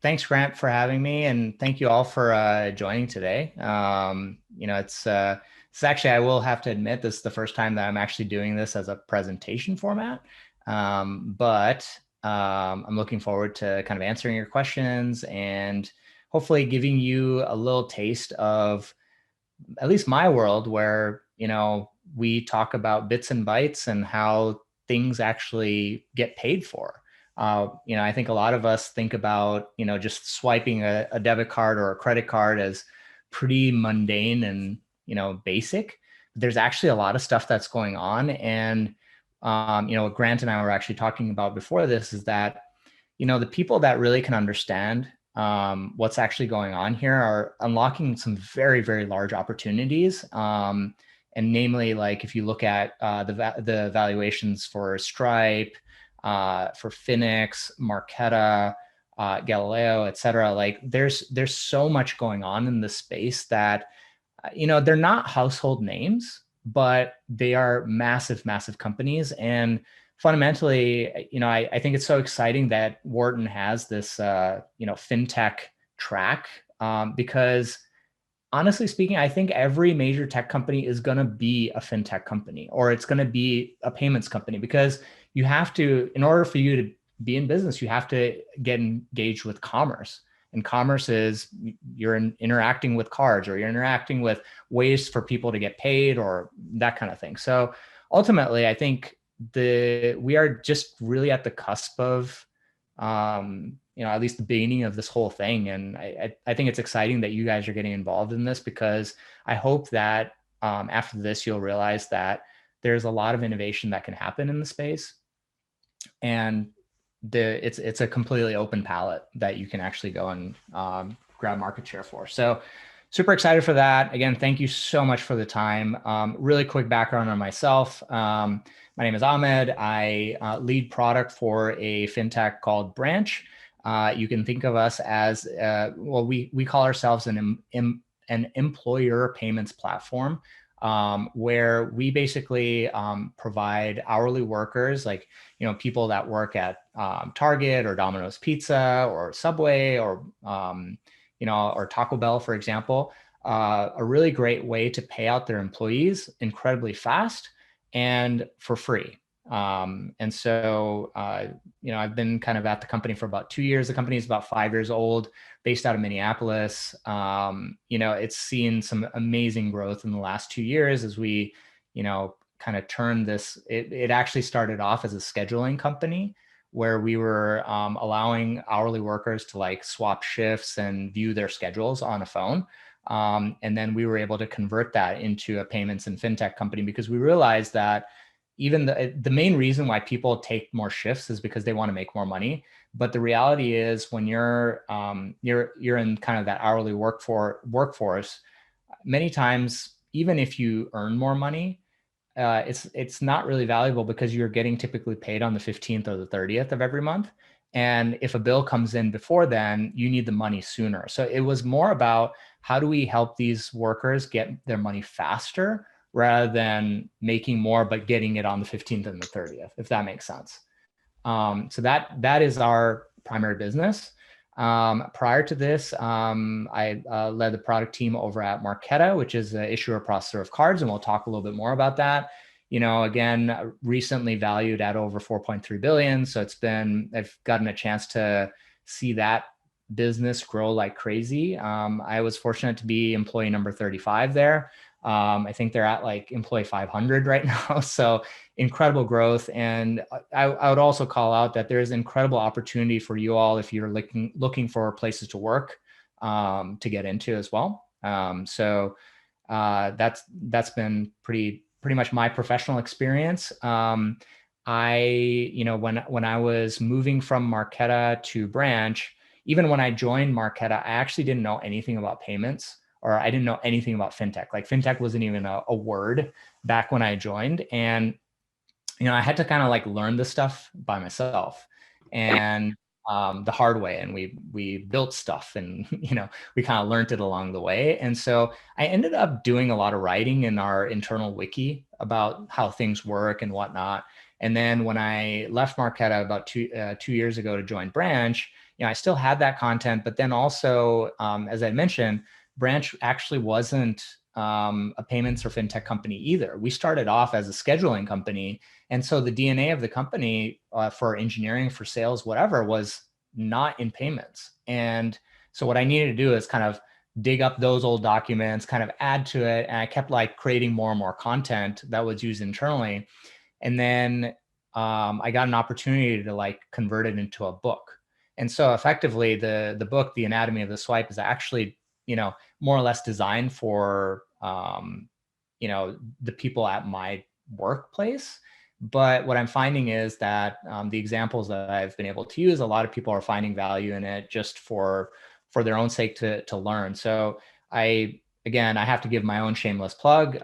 Thanks, Grant, for having me, and thank you all for joining today. It's actually, I will have to admit, this is the first time that I'm actually doing this as a presentation format. But I'm looking forward to kind of answering your questions and hopefully giving you a little taste of at least my world where, we talk about bits and bytes and how things actually get paid for. I think a lot of us think about, just swiping a debit card or a credit card as pretty mundane and, basic. There's actually a lot of stuff that's going on. And, what Grant and I were actually talking about before this is that, the people that really can understand what's actually going on here are unlocking some very, very large opportunities. And namely, like if you look at the valuations for Stripe, for Phoenix, Marqeta, Galileo, et cetera, like there's so much going on in this space that, they're not household names, but they are massive, massive companies. And fundamentally, I think it's so exciting that Wharton has this, fintech track, because honestly speaking, I think every major tech company is going to be a fintech company, or it's going to be a payments company, because you have to, in order for you to be in business, you have to get engaged with commerce. And commerce is you're interacting with cards, or you're interacting with ways for people to get paid, or that kind of thing. So ultimately, I think we are just really at the cusp of, at least the beginning of this whole thing. And I think it's exciting that you guys are getting involved in this, because I hope that after this, you'll realize that there's a lot of innovation that can happen in the space. And it's a completely open palette that you can actually go and grab market share for. So super excited for that. Again, thank you so much for the time. Really quick background on myself. My name is Ahmed. I lead product for a fintech called Branch. You can think of us as, we call ourselves an employer payments platform, where we basically provide hourly workers, like, people that work at Target or Domino's Pizza or Subway or, or Taco Bell, for example, a really great way to pay out their employees incredibly fast and for free. And so, I've been kind of at the company for about 2 years. The company is about 5 years old, based out of Minneapolis. It's seen some amazing growth in the last 2 years as we, kind of turned this. It actually started off as a scheduling company where we were allowing hourly workers to like swap shifts and view their schedules on a phone. And then we were able to convert that into a payments and fintech company, because we realized that even the main reason why people take more shifts is because they want to make more money. But the reality is, when you're in kind of that hourly workforce, many times, even if you earn more money, it's not really valuable, because you're getting typically paid on the 15th or the 30th of every month. And if a bill comes in before then, you need the money sooner. So it was more about, how do we help these workers get their money faster, rather than making more but getting it on the 15th and the 30th, if that makes sense. So that is our primary business. Prior to this, I led the product team over at Marqeta, which is an issuer processor of cards, and we'll talk a little bit more about that. Again, recently valued at over 4.3 billion. So I've gotten a chance to see that business grow like crazy. I was fortunate to be employee number 35 there. I think they're at like employee 500 right now. So incredible growth. And I would also call out that there's incredible opportunity for you all if you're looking for places to work, to get into as well. That's been pretty much my professional experience. When I was moving from Marqeta to Branch, even when I joined Marqeta, I actually didn't know anything about payments, or I didn't know anything about fintech. Like fintech wasn't even a word back when I joined. And, I had to kind of like learn this stuff by myself, and the hard way. And we built stuff, and, we kind of learned it along the way. And so I ended up doing a lot of writing in our internal wiki about how things work and whatnot. And then when I left Marqeta about two years ago to join Branch, I still had that content, but then also, as I mentioned, Branch actually wasn't a payments or fintech company either. We started off as a scheduling company. And so the DNA of the company for engineering, for sales, whatever, was not in payments. And so what I needed to do is kind of dig up those old documents, kind of add to it. And I kept like creating more and more content that was used internally. And then I got an opportunity to like convert it into a book. And so effectively the book, The Anatomy of the Swipe, is actually, more or less designed for, the people at my workplace. But what I'm finding is that the examples that I've been able to use, a lot of people are finding value in it just for their own sake to learn. So again, I have to give my own shameless plug.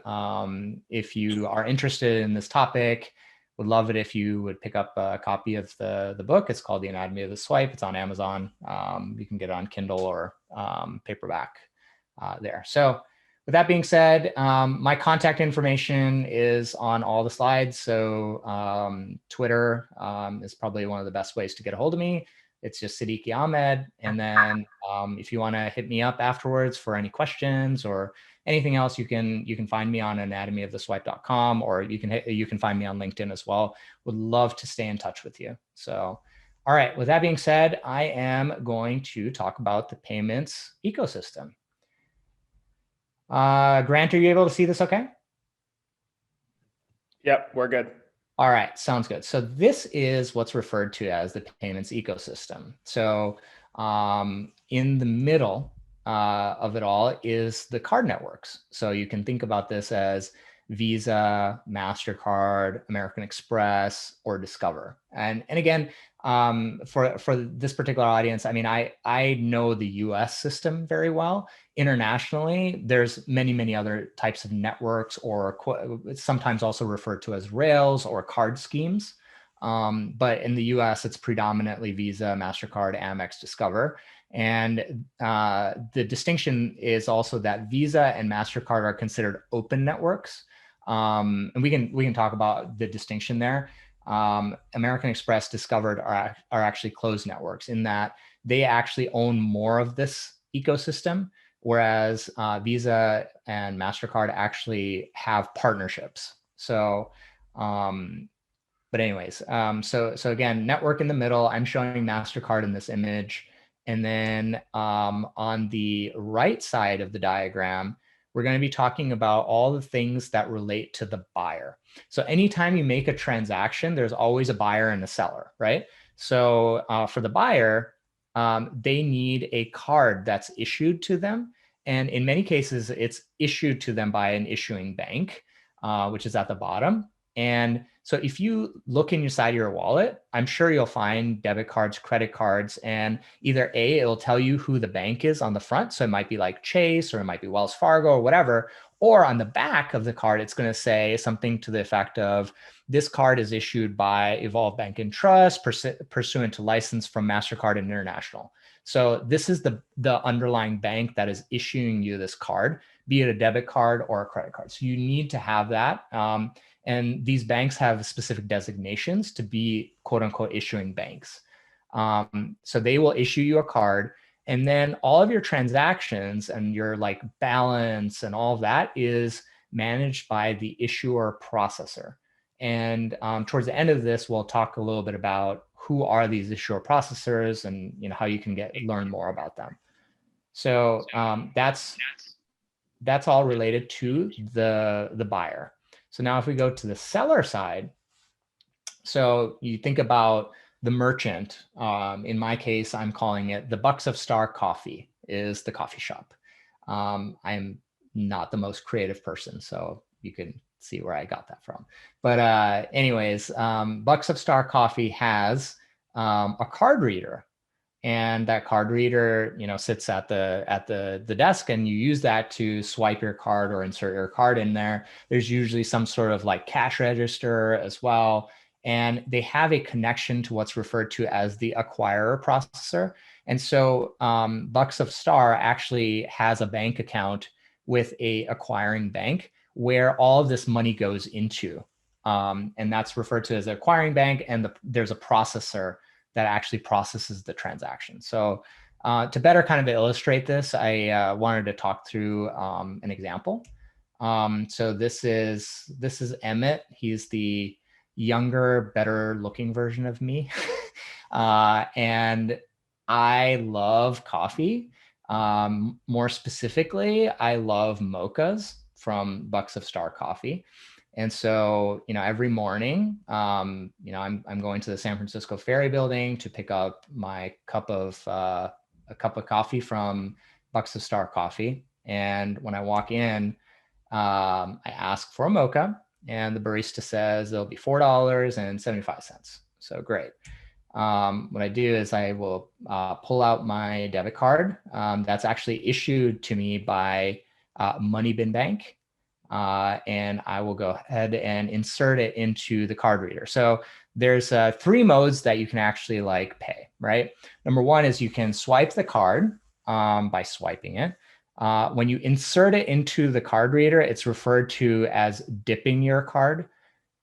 If you are interested in this topic, would love it if you would pick up a copy of the book. It's called The Anatomy of the Swipe. It's on Amazon. You can get it on Kindle or paperback there. So with that being said, my contact information is on all the slides. So Twitter is probably one of the best ways to get a hold of me. It's just Siddiqui Ahmed. And then if you want to hit me up afterwards for any questions or anything else, you can find me on anatomyoftheswipe.com, or you can find me on LinkedIn as well. Would love to stay in touch with you. So, all right, with that being said, I am going to talk about the payments ecosystem. Grant, are you able to see this okay? Yep, we're good. All right, sounds good. So this is what's referred to as the payments ecosystem. So in the middle of it all is the card networks. So you can think about this as Visa, MasterCard, American Express, or Discover. And again, for this particular audience, I mean, I know the US system very well. Internationally, there's many other types of networks, or sometimes also referred to as rails or card schemes. But in the US, it's predominantly Visa, MasterCard, Amex, Discover. And the distinction is also that Visa and MasterCard are considered open networks. And we can talk about the distinction there. American Express, Discovered are actually closed networks in that they actually own more of this ecosystem, whereas Visa and MasterCard actually have partnerships. So, but anyways, so again, network in the middle. I'm showing MasterCard in this image. And then on the right side of the diagram, we're going to be talking about all the things that relate to the buyer. So anytime you make a transaction, there's always a buyer and a seller, right? So for the buyer, they need a card that's issued to them. And in many cases, it's issued to them by an issuing bank, which is at the bottom. And so if you look inside your wallet, I'm sure you'll find debit cards, credit cards, and either A, it'll tell you who the bank is on the front. So it might be like Chase, or it might be Wells Fargo, or whatever. Or on the back of the card, it's going to say something to the effect of, this card is issued by Evolve Bank and Trust, pursuant to license from MasterCard and International. So this is the underlying bank that is issuing you this card, be it a debit card or a credit card. So you need to have that. And these banks have specific designations to be quote unquote issuing banks. So they will issue you a card, and then all of your transactions and your like balance and all of that is managed by the issuer processor. And towards the end of this, we'll talk a little bit about who are these issuer processors and how you can learn more about them. So that's all related to the buyer. So now if we go to the seller side, so you think about the merchant. In my case, I'm calling it the Bucks of Star Coffee is the coffee shop. I'm not the most creative person, so you can see where I got that from. But anyways, Bucks of Star Coffee has a card reader. And that card reader, sits at the desk, and you use that to swipe your card or insert your card in there. There's usually some sort of like cash register as well. And they have a connection to what's referred to as the acquirer processor. And so Bucks of Star actually has a bank account with a acquiring bank where all of this money goes into. And that's referred to as an acquiring bank. And there's a processor that actually processes the transaction. So to better kind of illustrate this, I wanted to talk through an example. So this is Emmett. He's the younger, better looking version of me. And I love coffee. More specifically, I love mochas from Bucks of Star Coffee. And so, every morning, I'm going to the San Francisco Ferry Building to pick up my cup of coffee from Bucks of Star Coffee. And when I walk in, I ask for a mocha, and the barista says it'll be $4.75. So great. What I do is I will pull out my debit card. That's actually issued to me by Money Bin Bank. And I will go ahead and insert it into the card reader. So there's 3 modes that you can actually pay, right? Number 1 is you can swipe the card by swiping it. When you insert it into the card reader, it's referred to as dipping your card.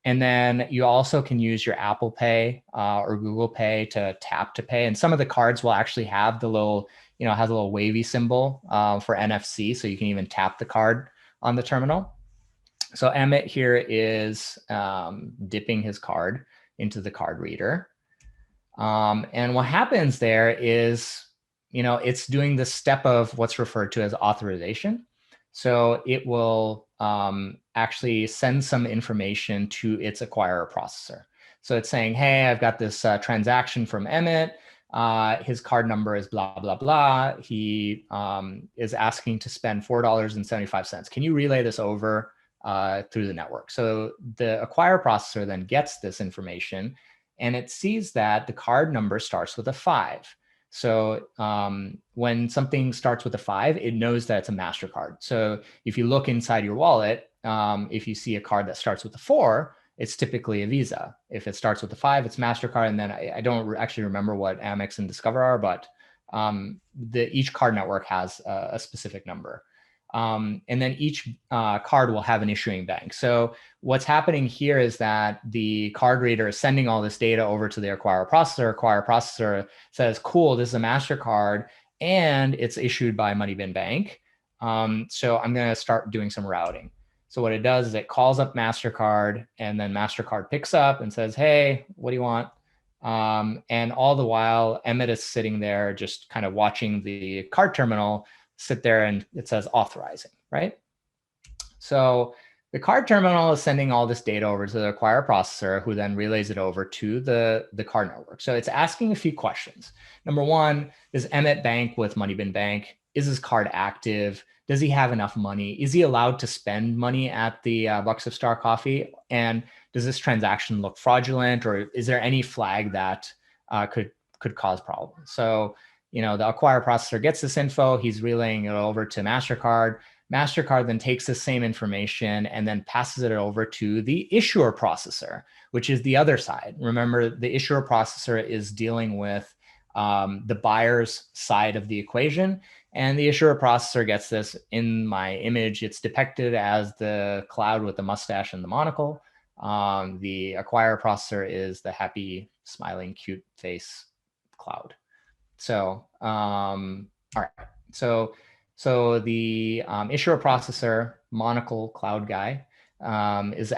And then you also can use your Apple Pay or Google Pay to tap to pay. And some of the cards will actually have the little, has a little wavy symbol for NFC. So you can even tap the card on the terminal. So Emmett here is dipping his card into the card reader. And what happens there is, it's doing the step of what's referred to as authorization. So it will actually send some information to its acquirer processor. So it's saying, hey, I've got this transaction from Emmett. His card number is blah, blah, blah. He is asking to spend $4.75. Can you relay this over through the network? So the acquirer processor then gets this information, and it sees that the card number starts with a 5. So when something starts with a 5, it knows that it's a MasterCard. So if you look inside your wallet, if you see a card that starts with a 4, it's typically a Visa. If it starts with a 5, it's MasterCard. And then I don't actually remember what Amex and Discover are, but each card network has a specific number. And then each card will have an issuing bank. So what's happening here is that the card reader is sending all this data over to the acquirer processor. Acquirer processor says, cool, this is a MasterCard, and it's issued by Money Bin Bank. So I'm going to start doing some routing. So what it does is it calls up MasterCard, and then MasterCard picks up and says, hey, what do you want? And all the while, Emmett is sitting there just kind of watching the card terminal sit there, and it says authorizing, right? So the card terminal is sending all this data over to the acquirer processor, who then relays it over to the card network. So it's asking a few questions. Number 1, is Emmett bank with Money Bin Bank? Is his card active? Does he have enough money? Is he allowed to spend money at the Bucks of Star Coffee? And does this transaction look fraudulent, or is there any flag that could cause problems? So the acquirer processor gets this info, he's relaying it over to MasterCard. MasterCard then takes the same information and then passes it over to the issuer processor, which is the other side. Remember, the issuer processor is dealing with the buyer's side of the equation. And the issuer processor gets this. In my image, it's depicted as the cloud with the mustache and the monocle. The acquirer processor is the happy, smiling, cute face cloud. So, all right. So the issuer processor, monocle cloud guy, is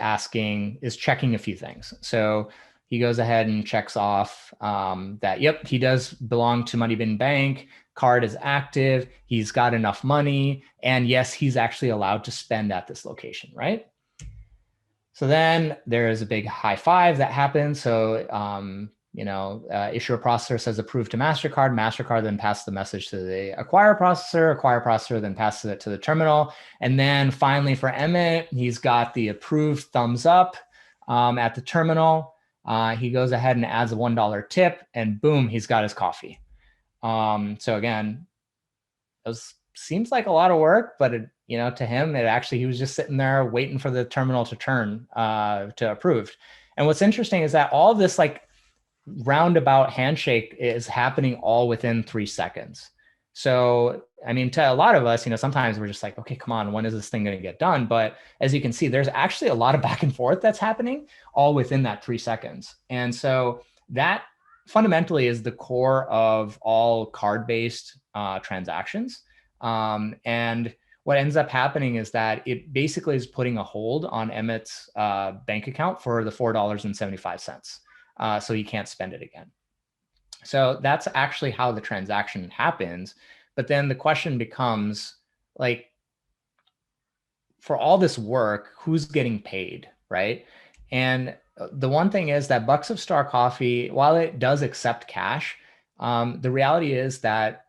checking a few things. So he goes ahead and checks off that, yep, he does belong to Money Bin Bank. Card is active. He's got enough money. And yes, he's actually allowed to spend at this location, right? So then there is a big high five that happens. So, issuer processor says approved to MasterCard. MasterCard then passes the message to the acquirer processor then passes it to the terminal. And then finally for Emmett, he's got the approved thumbs up at the terminal. He goes ahead and adds a $1 tip, and boom, he's got his coffee. So again, it seems like a lot of work, but to him, he was just sitting there waiting for the terminal to turn to approved. And what's interesting is that all this roundabout handshake is happening all within 3 seconds. So, I mean, to a lot of us, sometimes we're just like, okay, come on, when is this thing going to get done? But as you can see, there's actually a lot of back and forth that's happening all within that 3 seconds. And so that fundamentally is the core of all card-based transactions. And what ends up happening is that it basically is putting a hold on Emmett's bank account for the $4.75. So he can't spend it again. So that's actually how the transaction happens. But then the question becomes, like, for all this work, who's getting paid, right? And the one thing is that Bucks of Star Coffee, while it does accept cash, the reality is that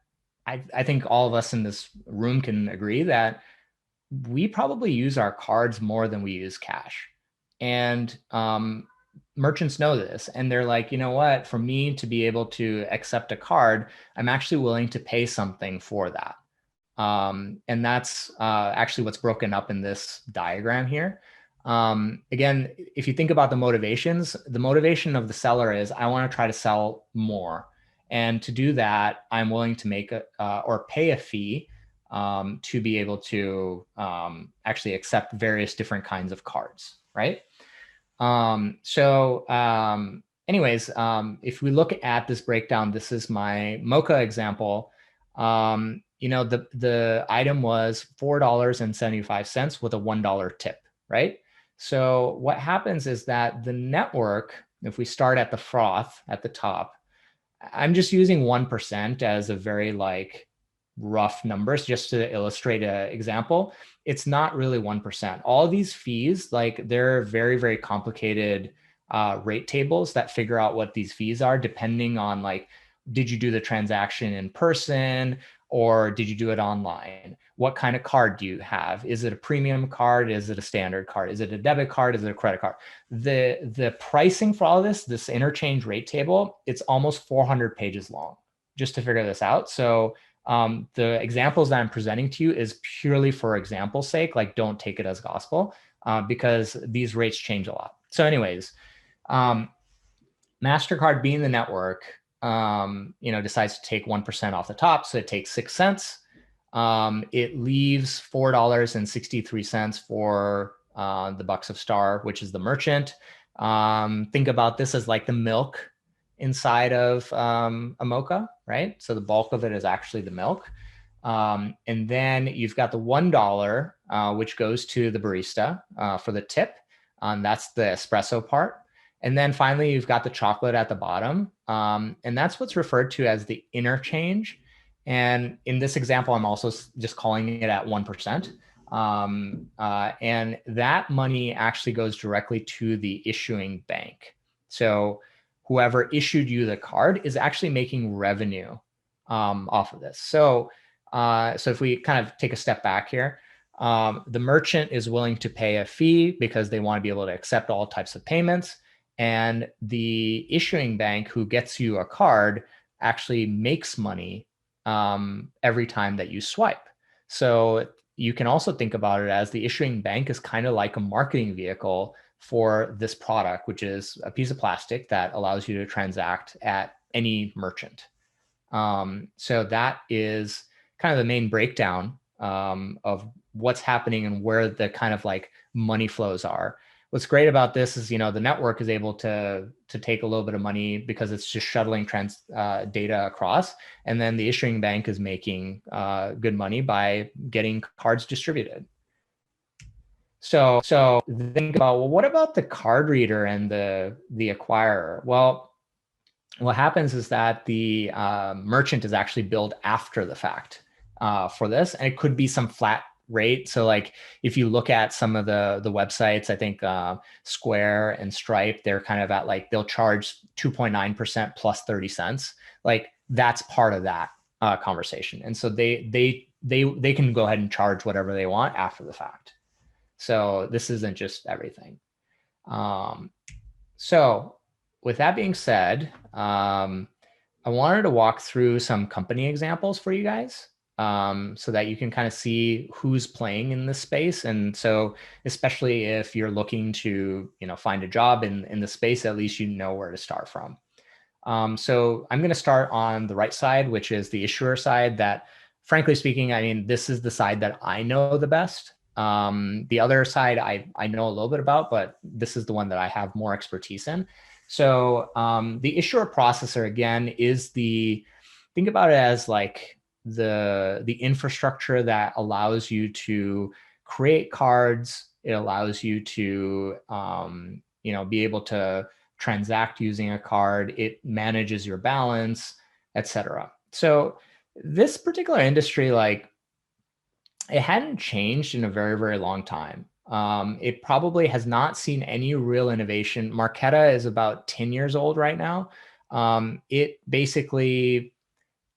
I think all of us in this room can agree that we probably use our cards more than we use cash. And merchants know this, and they're like, you know what, for me to be able to accept a card, I'm actually willing to pay something for that. And that's actually what's broken up in this diagram here. Again, if you think about the motivations, the motivation of the seller is, I want to try to sell more. And to do that, I'm willing to make or pay a fee to be able to actually accept various different kinds of cards, right? Anyways, if we look at this breakdown, this is my Mocha example. You know, the item was $4.75 with a $1 tip, right? So what happens is that the network, if we start at the froth at the top, I'm just using 1% as a very like rough numbers just to illustrate an example. It's not really 1%. All these fees, like they're very, very complicated rate tables that figure out what these fees are depending on like, did you do the transaction in person or did you do it online? What kind of card do you have? Is it a premium card? Is it a standard card? Is it a debit card? Is it a credit card? The pricing for all this interchange rate table, it's almost 400 pages long just to figure this out. So the examples that I'm presenting to you is purely for example's sake, like don't take it as gospel because these rates change a lot. So anyways, MasterCard being the network, you know, decides to take 1% off the top. So it takes 6 cents. It leaves $4.63 for the Bucks of Star, which is the merchant. Think about this as like the milk inside of a mocha, right? So the bulk of it is actually the milk. And then you've got the $1, which goes to the barista for the tip. That's the espresso part. And then finally, you've got the chocolate at the bottom. And that's what's referred to as the interchange. And in this example, I'm also just calling it at 1%. And that money actually goes directly to the issuing bank. So whoever issued you the card is actually making revenue off of this. So if we kind of take a step back here, the merchant is willing to pay a fee because they want to be able to accept all types of payments. And the issuing bank who gets you a card actually makes money every time that you swipe. So you can also think about it as the issuing bank is kind of like a marketing vehicle for this product, which is a piece of plastic that allows you to transact at any merchant. So that is kind of the main breakdown of what's happening and where the kind of like money flows are. What's great about this is, you know, the network is able to take a little bit of money because it's just shuttling data across. And then the issuing bank is making good money by getting cards distributed. So think about, well, what about the card reader and the acquirer? Well, what happens is that the merchant is actually billed after the fact for this. And it could be some flat rate. So like if you look at some of the websites, I think Square and Stripe, they're kind of at like, they'll charge 2.9% plus 30 cents. Like that's part of that conversation. And so they can go ahead and charge whatever they want after the fact. So this isn't just everything. So with that being said, I wanted to walk through some company examples for you guys. So that you can kind of see who's playing in this space. And so especially if you're looking to, you know, find a job in the space, at least you know where to start from. So I'm going to start on the right side, which is the issuer side that, frankly speaking, I mean, this is the side that I know the best. The other side I know a little bit about, but this is the one that I have more expertise in. So the issuer processor, again, is think about it as like the infrastructure that allows you to create cards. It allows you to be able to transact using a card. It manages your balance, etc. So this particular industry, like, it hadn't changed in a very, very long time. It probably has not seen any real innovation. Marqeta is about 10 years old right now. It basically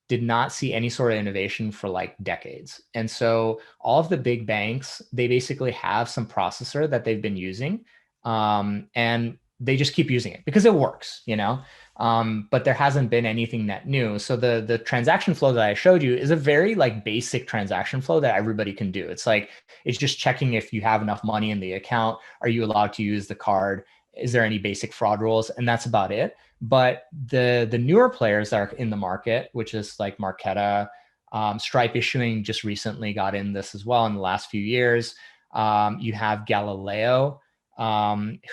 did not see any sort of innovation for like decades. And so all of the big banks, they basically have some processor that they've been using, and they just keep using it because it works, but there hasn't been anything that new. So the transaction flow that I showed you is a very like basic transaction flow that everybody can do. It's just checking if you have enough money in the account. Are you allowed to use the card? Is there any basic fraud rules? And that's about it. But the newer players that are in the market, which is like Marqeta, Stripe Issuing just recently got in this as well in the last few years. You have Galileo,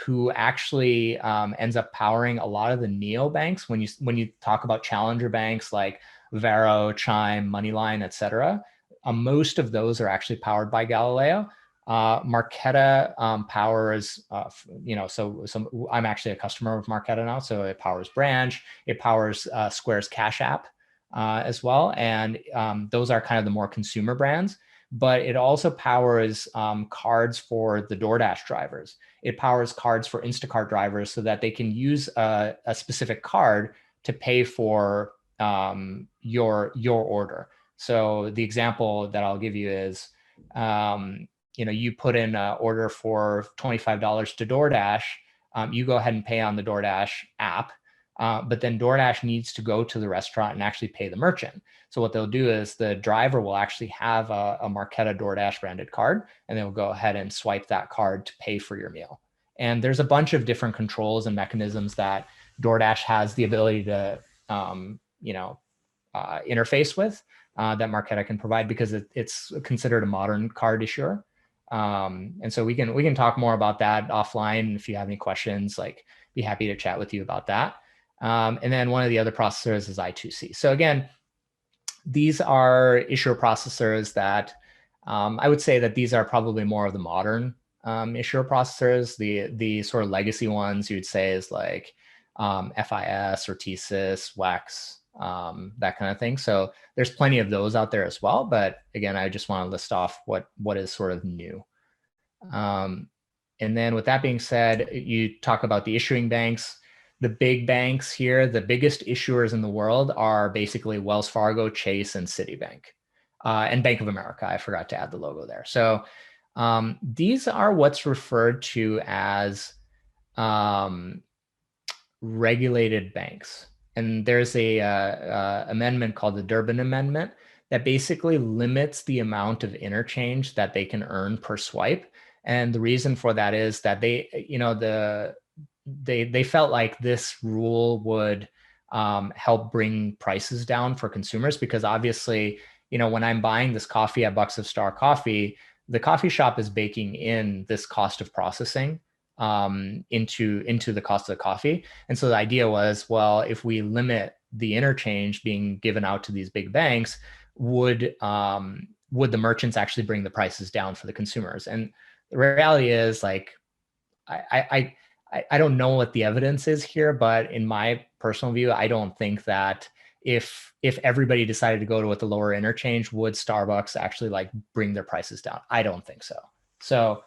who actually ends up powering a lot of the neobanks. When you talk about challenger banks like Varo, Chime, Moneyline, et cetera, most of those are actually powered by Galileo. Marqeta powers, so I'm actually a customer of Marqeta now. So it powers Branch, it powers Square's Cash App as well. And those are kind of the more consumer brands, but it also powers cards for the DoorDash drivers. It powers cards for Instacart drivers so that they can use a specific card to pay for your order. So the example that I'll give you is, you put in an order for $25 to DoorDash, you go ahead and pay on the DoorDash app, but then DoorDash needs to go to the restaurant and actually pay the merchant. So what they'll do is the driver will actually have a Marqeta DoorDash branded card, and they'll go ahead and swipe that card to pay for your meal. And there's a bunch of different controls and mechanisms that DoorDash has the ability to, interface with that Marqeta can provide because it's considered a modern card issuer. And so we can talk more about that offline. If you have any questions, like, be happy to chat with you about that. And then one of the other processors is I2C. So again, these are issuer processors that I would say that these are probably more of the modern issuer processors. The sort of legacy ones you'd say is like FIS or TSYS, WEX, that kind of thing. So there's plenty of those out there as well. But again, I just want to list off what is sort of new. And then with that being said, you talk about the issuing banks. The big banks here, the biggest issuers in the world are basically Wells Fargo, Chase, and Citibank, and Bank of America. I forgot to add the logo there. So these are what's referred to as regulated banks. And there's a amendment called the Durbin Amendment that basically limits the amount of interchange that they can earn per swipe. And the reason for that is that they felt like this rule would help bring prices down for consumers, because obviously, when I'm buying this coffee at Bucks of Star Coffee, the coffee shop is baking in this cost of processing into the cost of the coffee. And so the idea was, well, if we limit the interchange being given out to these big banks, would the merchants actually bring the prices down for the consumers? And the reality is, like, I don't know what the evidence is here, but in my personal view, I don't think that if everybody decided to go with the lower interchange, would Starbucks actually like bring their prices down? I don't think so. So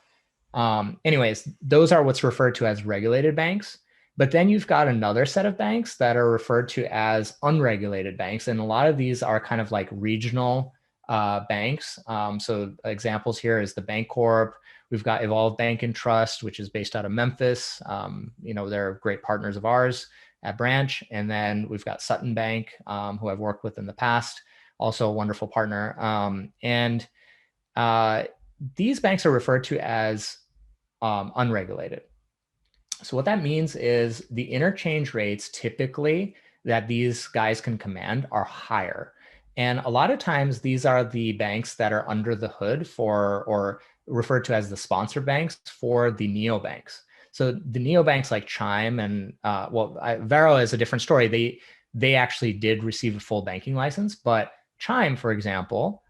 anyways, those are what's referred to as regulated banks. But then you've got another set of banks that are referred to as unregulated banks. And a lot of these are kind of like regional banks. So examples here is the Bancorp. We've got Evolve Bank and Trust, which is based out of Memphis. They're great partners of ours at Branch. And then we've got Sutton Bank, who I've worked with in the past, also a wonderful partner. These banks are referred to as unregulated. So what that means is the interchange rates typically that these guys can command are higher. And a lot of times these are the banks that are under the hood for, or referred to as the sponsor banks for the neobanks. So the neobanks like Chime and Varo is a different story. They actually did receive a full banking license, but Chime, for example,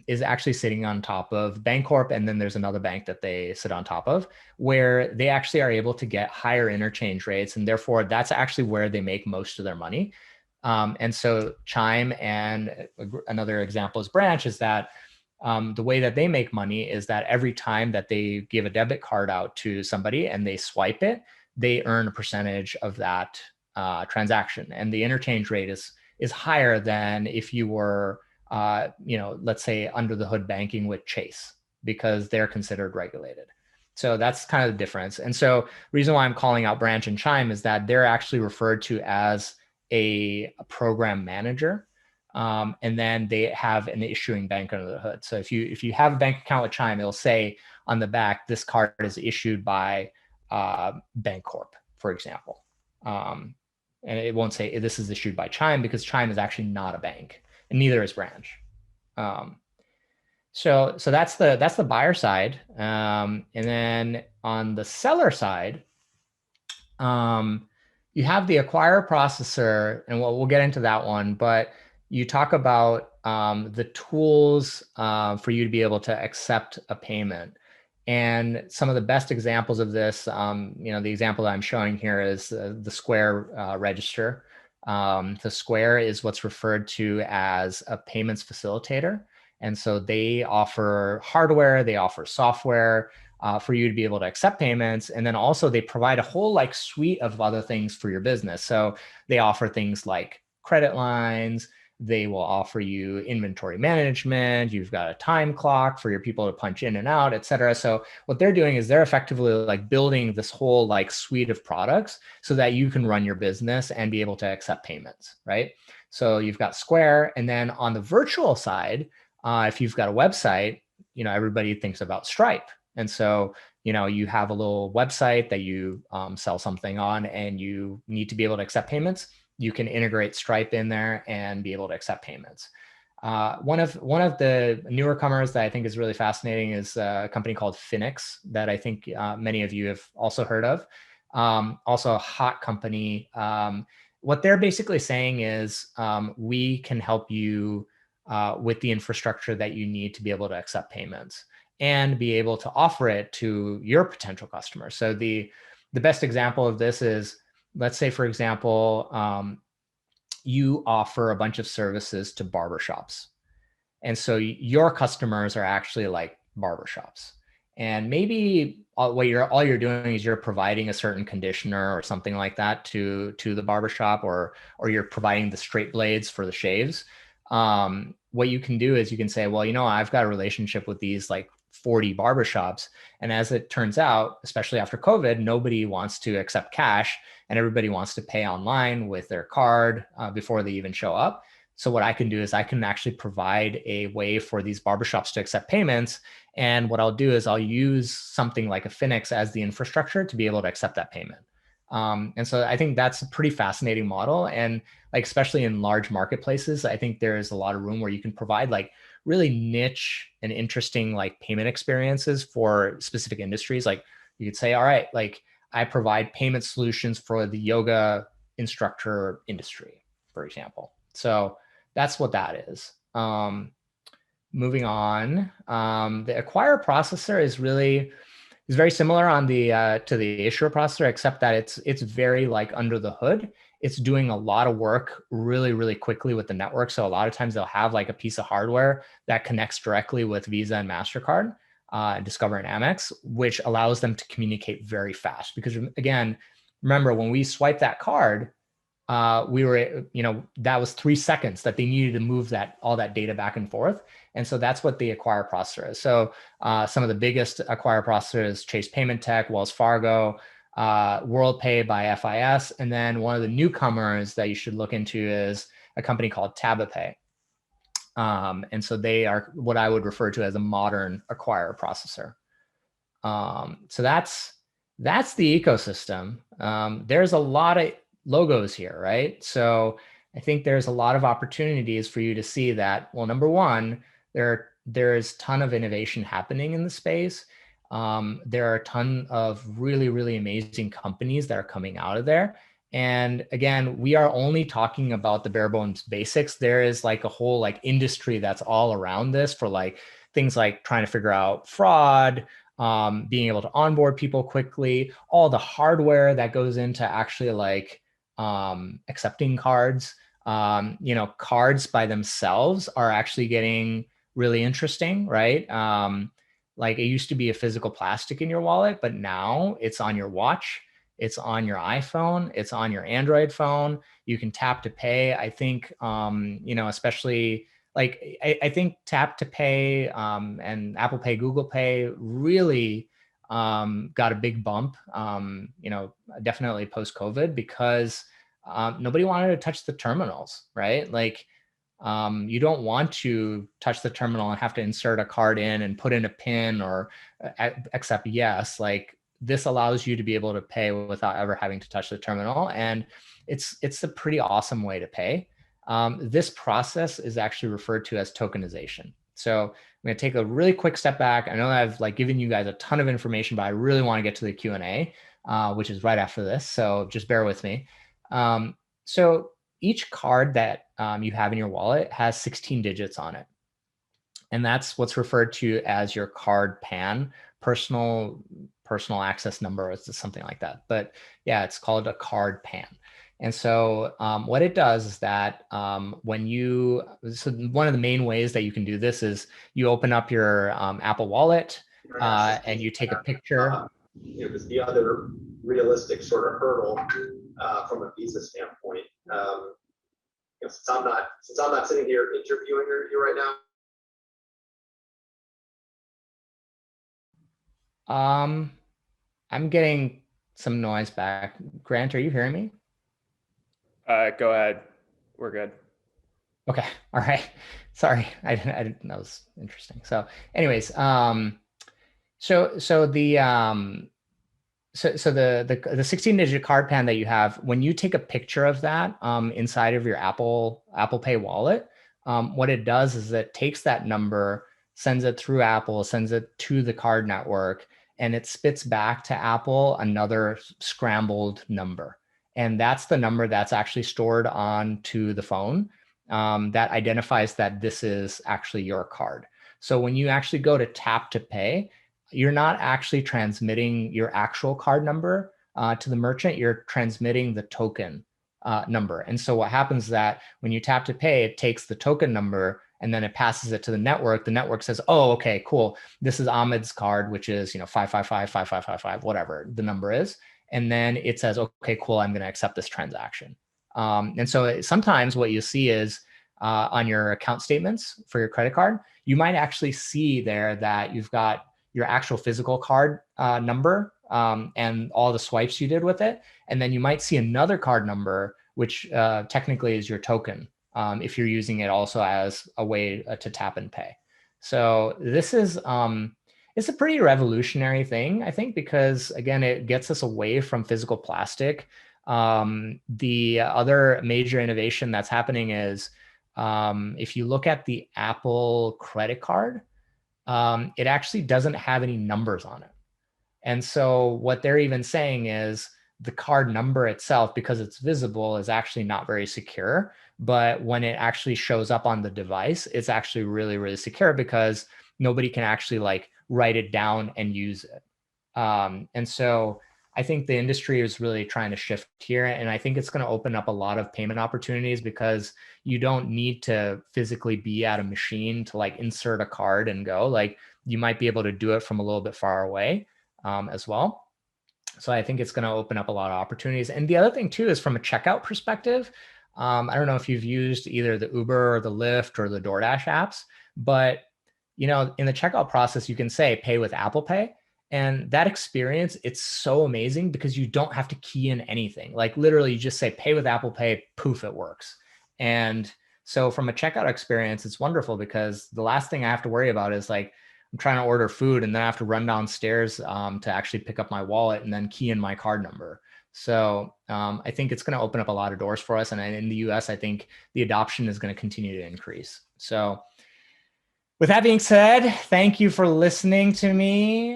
is actually sitting on top of Bancorp, and then there's another bank that they sit on top of, where they actually are able to get higher interchange rates, and therefore that's actually where they make most of their money. And so Chime, and another example is Branch, is that the way that they make money is that every time that they give a debit card out to somebody and they swipe it, they earn a percentage of that transaction, and the interchange rate is higher than if you were, let's say under the hood banking with Chase, because they're considered regulated. So that's kind of the difference. And so reason why I'm calling out Branch and Chime is that they're actually referred to as a program manager. And then they have an issuing bank under the hood. So if you have a bank account with Chime, it'll say on the back, this card is issued by Bancorp, for example. And it won't say this is issued by Chime, because Chime is actually not a bank, and neither is Branch. So that's the buyer side. And then on the seller side, you have the acquire processor, and we'll get into that one, but you talk about the tools for you to be able to accept a payment. And some of the best examples of this, the example that I'm showing here is the Square register. The Square is what's referred to as a payments facilitator. And so they offer hardware, they offer software for you to be able to accept payments. And then also they provide a whole suite of other things for your business. So they offer things like credit lines. They will offer you inventory management. You've got a time clock for your people to punch in and out, et cetera. So what they're doing is they're effectively building this whole suite of products so that you can run your business and be able to accept payments, right? So you've got Square. And then on the virtual side, if you've got a website, everybody thinks about Stripe. And so, you have a little website that you sell something on, and you need to be able to accept payments. You can integrate Stripe in there and be able to accept payments. One of the newer comers that I think is really fascinating is a company called Finix that I think many of you have also heard of. Also a hot company. What they're basically saying is we can help you with the infrastructure that you need to be able to accept payments and be able to offer it to your potential customers. So the best example of this is, let's say, for example, you offer a bunch of services to barbershops. And so your customers are actually barbershops. And maybe all you're doing is you're providing a certain conditioner or something like that to the barbershop, or you're providing the straight blades for the shaves. What you can do is you can say, well, I've got a relationship with these 40 barbershops. And as it turns out, especially after COVID, nobody wants to accept cash, and everybody wants to pay online with their card before they even show up. So what I can do is I can actually provide a way for these barbershops to accept payments. And what I'll do is I'll use something like a Finix as the infrastructure to be able to accept that payment. And so I think that's a pretty fascinating model. And especially in large marketplaces, I think there is a lot of room where you can provide really niche and interesting payment experiences for specific industries. You could say, all right, I provide payment solutions for the yoga instructor industry, for example. So that's what that is. Moving on, the acquire processor is very similar on the to the issuer processor, except that it's very under the hood. It's doing a lot of work really, really quickly with the network. So a lot of times they'll have a piece of hardware that connects directly with Visa and MasterCard, Discover and Amex, which allows them to communicate very fast. Because again, remember when we swipe that card, we were, that was 3 seconds that they needed to move all that data back and forth. And so that's what the acquire processor is. So some of the biggest acquire processors, Chase Payment Tech, Wells Fargo, WorldPay by FIS. And then one of the newcomers that you should look into is a company called TabaPay. And so they are what I would refer to as a modern acquire processor. So that's the ecosystem. There's a lot of logos here, right? So I think there's a lot of opportunities for you to see that, well, number one, there are there's a ton of innovation happening in the space. There are a ton of really, really amazing companies that are coming out of there. And again, we are only talking about the bare bones basics. There is like a whole like industry that's all around this for like things like trying to figure out fraud, being able to onboard people quickly, all the hardware that goes into actually like accepting cards. Cards by themselves are actually getting really interesting, right? Like it used to be a physical plastic in your wallet, but now it's on your watch, it's on your iPhone, it's on your Android phone. You can tap to pay. I think, especially like I think tap to pay and Apple Pay, Google Pay really got a big bump, definitely post COVID because nobody wanted to touch the terminals, right? Like you don't want to touch the terminal and have to insert a card in and put in a PIN or accept yes. Like this allows you to be able to pay without ever having to touch the terminal. And it's a pretty awesome way to pay. This process is actually referred to as tokenization. So I'm going to take a really quick step back. I know I've like given you guys a ton of information, but I really want to get to the Q&A, which is right after this. So just bear with me. So each card that you have in your wallet has 16 digits on it. And that's what's referred to as your card PAN, personal access number, or something like that. But yeah, it's called a card PAN. And so what it does is that so one of the main ways that you can do this is you open up your Apple Wallet and you take a picture. Because the other realistic sort of hurdle from a visa standpoint, since I'm not sitting here interviewing you right now. I'm getting some noise back. Grant, are you hearing me? Go ahead. We're good. Okay. All right. Sorry. I didn't, that was interesting. So anyways, so the 16-digit card PAN that you have, when you take a picture of that inside of your Apple Pay wallet, what it does is it takes that number, sends it through Apple, sends it to the card network, and it spits back to Apple another scrambled number. And that's the number that's actually stored onto the phone that identifies that this is actually your card. So when you actually go to tap to pay, you're not actually transmitting your actual card number to the merchant, you're transmitting the token number. And so what happens is that when you tap to pay, it takes the token number and then it passes it to the network. The network says, oh, okay, cool. This is Ahmed's card, which is 5555555, whatever the number is. And then it says, okay, cool, I'm going to accept this transaction. And so sometimes what you see is on your account statements for your credit card, you might actually see there that you've got your actual physical card number and all the swipes you did with it. And then you might see another card number, which technically is your token if you're using it also as a way to tap and pay. So this is, it's a pretty revolutionary thing, I think, because again, it gets us away from physical plastic. The other major innovation that's happening is if you look at the Apple credit card, it actually doesn't have any numbers on it. And so what they're even saying is the card number itself, because it's visible, is actually not very secure. But when it actually shows up on the device, it's actually really, really secure because nobody can actually like write it down and use it. And so I think the industry is really trying to shift here. And I think it's going to open up a lot of payment opportunities because you don't need to physically be at a machine to like insert a card and go. Like you might be able to do it from a little bit far away as well. So I think it's going to open up a lot of opportunities. And the other thing too is from a checkout perspective. I don't know if you've used either the Uber or the Lyft or the DoorDash apps, but in the checkout process, you can say pay with Apple Pay. And that experience, it's so amazing because you don't have to key in anything. Like literally you just say pay with Apple Pay, poof, it works. And so from a checkout experience, it's wonderful because the last thing I have to worry about is like, I'm trying to order food and then I have to run downstairs to actually pick up my wallet and then key in my card number. So I think it's going to open up a lot of doors for us. And in the US, I think the adoption is going to continue to increase. So With that being said, thank you for listening to me.